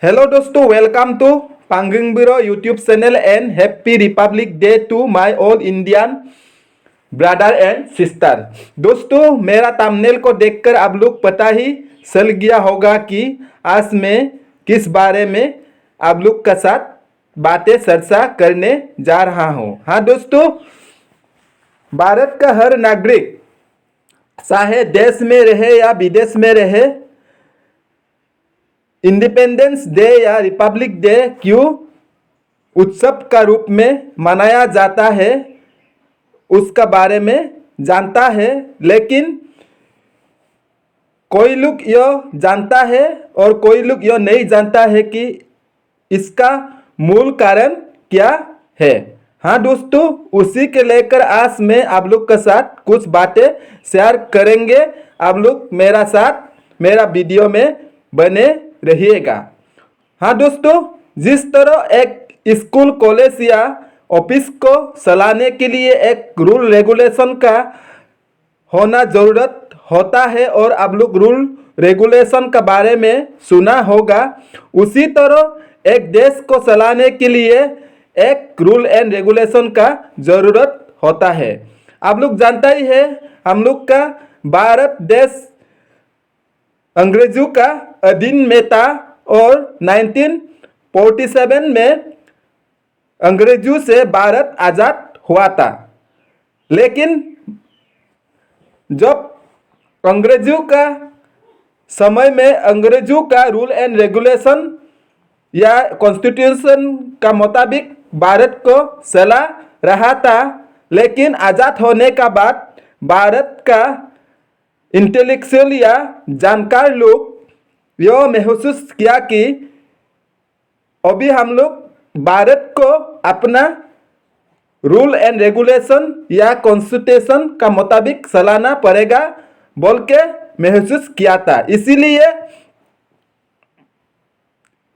Hello दोस्तों, welcome to panging bro YouTube channel and happy republic day to my all Indian brother and sister. दोस्तों, मेरा thumbnail को देखकर आप लोग पता ही चल गया होगा कि आज मैं किस बारे में आप लोग के साथ बातें चर्चा करने जा रहा हूँ। हाँ दोस्तों, भारत का हर नागरिक चाहे देश में रहे या विदेश में रहे, इंडिपेंडेंस डे या रिपब्लिक डे क्यों उत्सव का रूप में मनाया जाता है उसका बारे में जानता है, लेकिन कोई लोग यह जानता है और कोई लोग यह नहीं जानता है कि इसका मूल कारण क्या है। हाँ दोस्तों, उसी के लेकर आज मैं आप लोग के साथ कुछ बातें शेयर करेंगे। आप लोग मेरा साथ मेरा वीडियो में बने रहिएगा। हाँ दोस्तों, जिस तरह एक स्कूल कॉलेज या ऑफिस को चलाने के लिए एक रूल रेगुलेशन का होना ज़रूरत होता है और आप लोग रूल रेगुलेशन के बारे में सुना होगा, उसी तरह एक देश को चलाने के लिए एक रूल एंड रेगुलेशन का ज़रूरत होता है। आप लोग जानता ही है, हम लोग का भारत देश अंग्रेजों का अधीन में था और 1947 में अंग्रेजों से भारत आज़ाद हुआ था। लेकिन जब अंग्रेजों का समय में अंग्रेजों का रूल एंड रेगुलेशन या कॉन्स्टिट्यूशन का मुताबिक भारत को चला रहा था, लेकिन आज़ाद होने का बाद भारत का इंटेलेक्चुअल या जानकार लोग यह महसूस किया कि अभी हम लोग भारत को अपना रूल एंड रेगुलेशन या कॉन्स्टिट्यूशन का मुताबिक चलाना पड़ेगा बोल के महसूस किया था। इसीलिए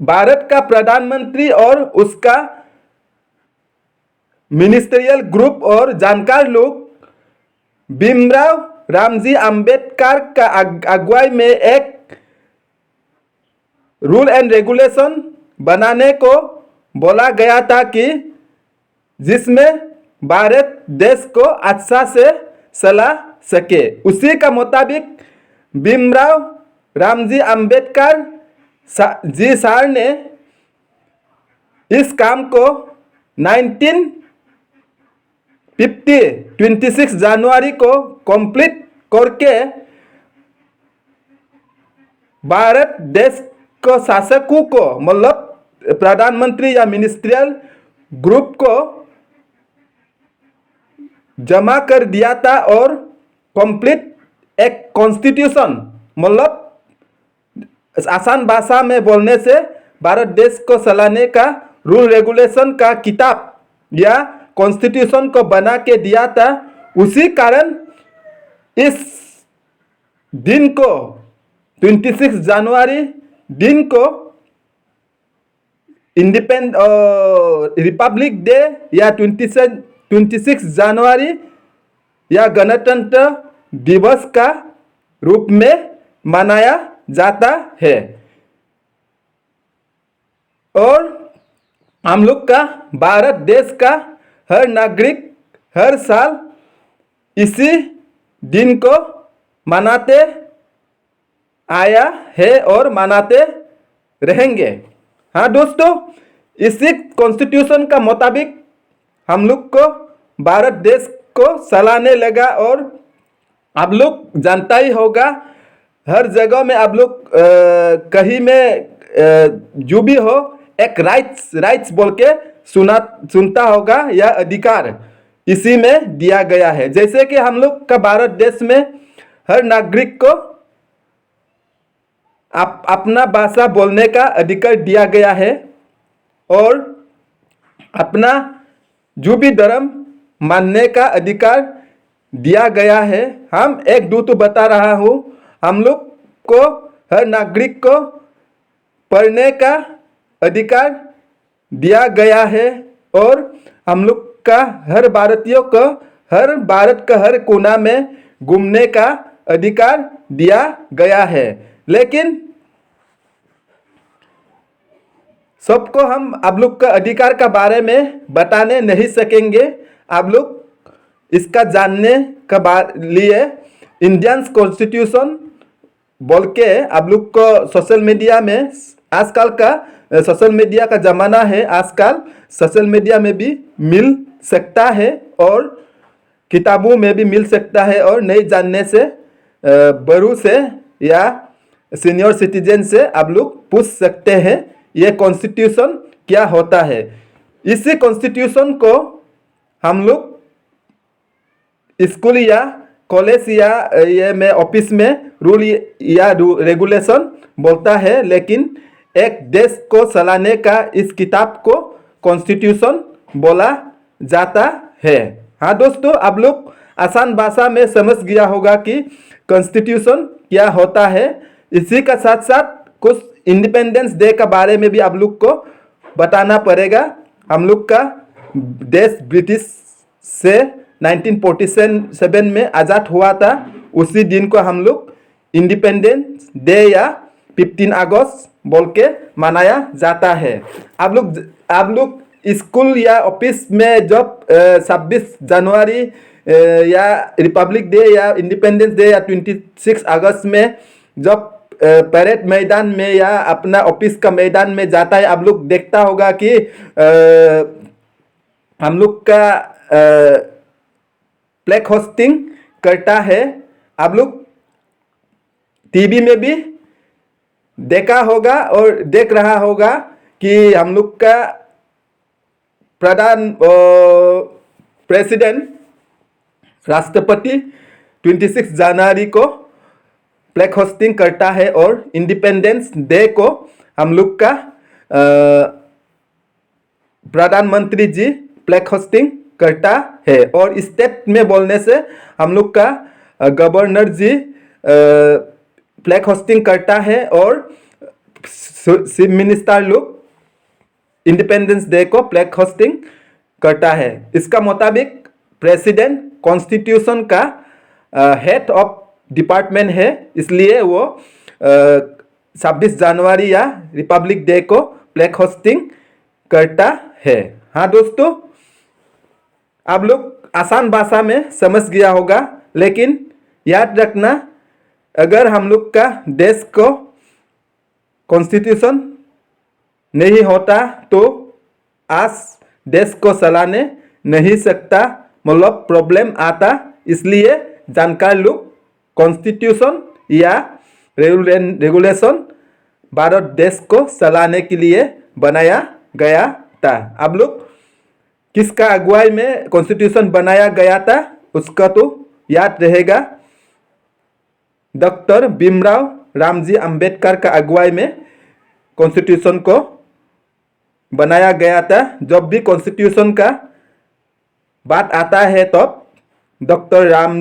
भारत का प्रधानमंत्री और उसका मिनिस्ट्रियल ग्रुप और जानकार लोग भीमराव रामजी अंबेडकर का अगुवाई में एक रूल एंड रेगुलेशन बनाने को बोला गया था कि जिसमें भारत देश को अच्छा से चला सके। उसी का मुताबिक भीमराव रामजी अंबेडकर जी सर ने इस काम को 26 जनवरी को कंप्लीट करके भारत देश को शासकों को मतलब प्रधानमंत्री या मिनिस्ट्रियल ग्रुप को जमा कर दिया था और कंप्लीट एक कॉन्स्टिट्यूशन मतलब आसान भाषा में बोलने से भारत देश को चलाने का रूल रेगुलेशन का किताब या कॉन्स्टिट्यूशन को बना के दिया था। उसी कारण इस दिन को 26 जनवरी दिन को रिपब्लिक डे या 26 जनवरी या गणतंत्र दिवस का रूप में मनाया जाता है। और हम लोग का भारत देश का हर नागरिक हर साल इसी दिन को मनाते आया है और मनाते रहेंगे। हाँ दोस्तों, इसी कॉन्स्टिट्यूशन का मुताबिक हम लोग को भारत देश को चलाने लगा। और आप लोग जानता ही होगा, हर जगह में आप लोग कहीं में जो भी हो एक राइट्स बोल के सुनता होगा या अधिकार इसी में दिया गया है। जैसे कि हम लोग का भारत देश में हर नागरिक को अपना भाषा बोलने का अधिकार दिया गया है और अपना जो भी धर्म मानने का अधिकार दिया गया है। हम एक दो तो बता रहा हूँ, हम लोग को हर नागरिक को पढ़ने का अधिकार दिया गया है और हम लोग का हर भारतीयों को हर भारत का हर कोना में घूमने का अधिकार दिया गया है। लेकिन सबको हम आप लोग का अधिकार का बारे में बताने नहीं सकेंगे। आप लोग इसका जानने का लिए इंडियन कॉन्स्टिट्यूशन बोल के आप लोग को सोशल मीडिया में आजकल का सोशल मीडिया का ज़माना है। आजकल सोशल मीडिया में भी मिल सकता है और किताबों में भी मिल सकता है, और नहीं जानने से बड़ों से या सीनियर सिटीजन से आप लोग पूछ सकते हैं ये कॉन्स्टिट्यूशन क्या होता है। इसी कॉन्स्टिट्यूशन को हम लोग स्कूल या कॉलेज या ये में ऑफिस में रूल या रेगुलेशन बोलता है, लेकिन एक देश को चलाने का इस किताब को कॉन्स्टिट्यूशन बोला जाता है। हाँ दोस्तों, आप लोग आसान भाषा में समझ गया होगा कि कॉन्स्टिट्यूशन क्या होता है। इसी का साथ साथ कुछ इंडिपेंडेंस डे का बारे में भी आप लोग को बताना पड़ेगा। हम लोग का देश ब्रिटिश से 1947 में आज़ाद हुआ था। उसी दिन को हम लोग इंडिपेंडेंस डे या 15 अगस्त बोल के मनाया जाता है। आप लोग स्कूल या ऑफिस में जब 26 जनवरी या रिपब्लिक डे या इंडिपेंडेंस डे या 26 अगस्त में जब परेड मैदान में या अपना ऑफिस का मैदान में जाता है, आप लोग देखता होगा कि हम लोग का फ्लैग होस्टिंग करता है। आप लोग टीवी में भी देखा होगा और देख रहा होगा कि हम लोग का प्रेसिडेंट राष्ट्रपति 26 जनवरी को फ्लैग होस्टिंग करता है, और इंडिपेंडेंस डे को हम लोग का प्रधानमंत्री जी फ्लैग होस्टिंग करता है। और स्टेट में बोलने से हम लोग का गवर्नर जी फ्लैग होस्टिंग करता है, और चीफ मिनिस्टर लोग इंडिपेंडेंस डे को फ्लैग होस्टिंग करता है। इसका मुताबिक प्रेसिडेंट कॉन्स्टिट्यूशन का हेड ऑफ डिपार्टमेंट है, इसलिए वो 26 जनवरी या रिपब्लिक डे को फ्लैग होस्टिंग करता है। हाँ दोस्तों, आप लोग आसान भाषा में समझ गया होगा, लेकिन याद रखना अगर हम लोग का देश को कॉन्स्टिट्यूशन नहीं होता तो आज देश को चलाने नहीं सकता, मतलब प्रॉब्लम आता। इसलिए जानकार लोग कॉन्स्टिट्यूशन या रेगुलेशन भारत देश को चलाने के लिए बनाया गया था। आप लोग किसका अगुवाई में कॉन्स्टिट्यूशन बनाया गया था उसका तो याद रहेगा। डॉक्टर भीमराव रामजी अंबेडकर का अगुवाई में कॉन्स्टिट्यूशन को बनाया गया था। जब भी कॉन्स्टिट्यूशन का बात आता है तो डॉक्टर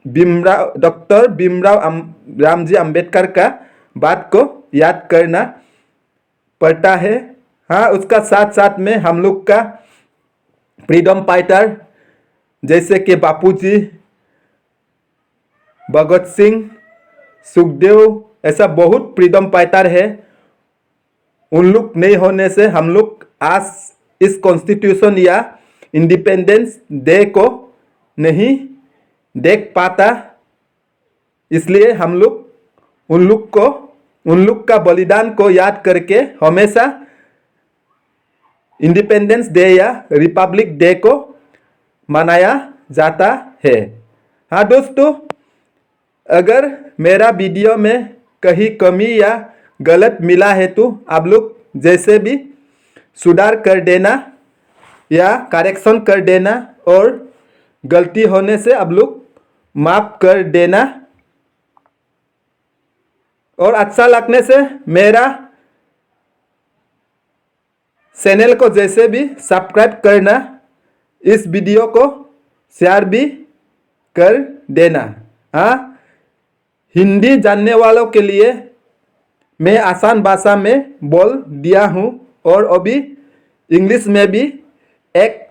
भीमराव रामजी अंबेडकर का बात को याद करना पड़ता है। हाँ, उसका साथ साथ में हम लोग का फ्रीडम फाइटर जैसे कि बापूजी, भगत सिंह, सुखदेव, ऐसा बहुत फ्रीडम फाइटर है। उन लोग नहीं होने से हम लोग आज इस कॉन्स्टिट्यूशन या इंडिपेंडेंस डे को नहीं देख पाता। इसलिए हम लोग उन लोग का बलिदान को याद करके हमेशा इंडिपेंडेंस डे या रिपब्लिक डे को मनाया जाता है। हाँ दोस्तों, अगर मेरा वीडियो में कहीं कमी या गलत मिला है तो आप लोग जैसे भी सुधार कर देना या करेक्शन कर देना, और गलती होने से आप लोग माफ़ कर देना। और अच्छा लगने से मेरा चैनल को जैसे भी सब्सक्राइब करना, इस वीडियो को शेयर भी कर देना। हाँ, हिंदी जानने वालों के लिए मैं आसान भाषा में बोल दिया हूँ, और अभी इंग्लिश में भी एक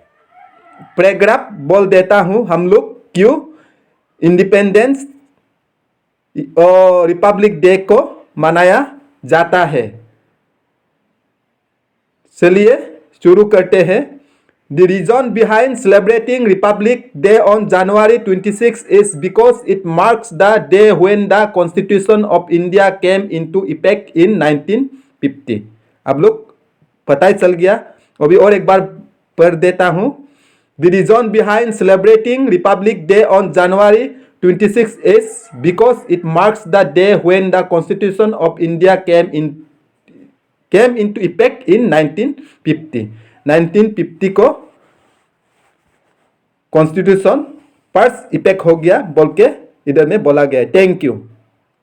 पैराग्राफ बोल देता हूँ। हम लोग क्यों इंडिपेंडेंस और रिपब्लिक डे को मनाया जाता है। चलिए शुरू करते हैं। The reason behind celebrating Republic Day on January 26 is because it marks the day when the Constitution of India came into effect in 1950। आप लोग पता ही चल गया, अभी और एक बार पढ़ देता हूँ। The reason behind celebrating Republic Day on January 26 is because it marks the day when the Constitution of India came into effect in 1950। 1950 को कॉन्स्टिट्यूशन पर इफेक्ट हो गया बोल के इधर में बोला गया है। Thank you.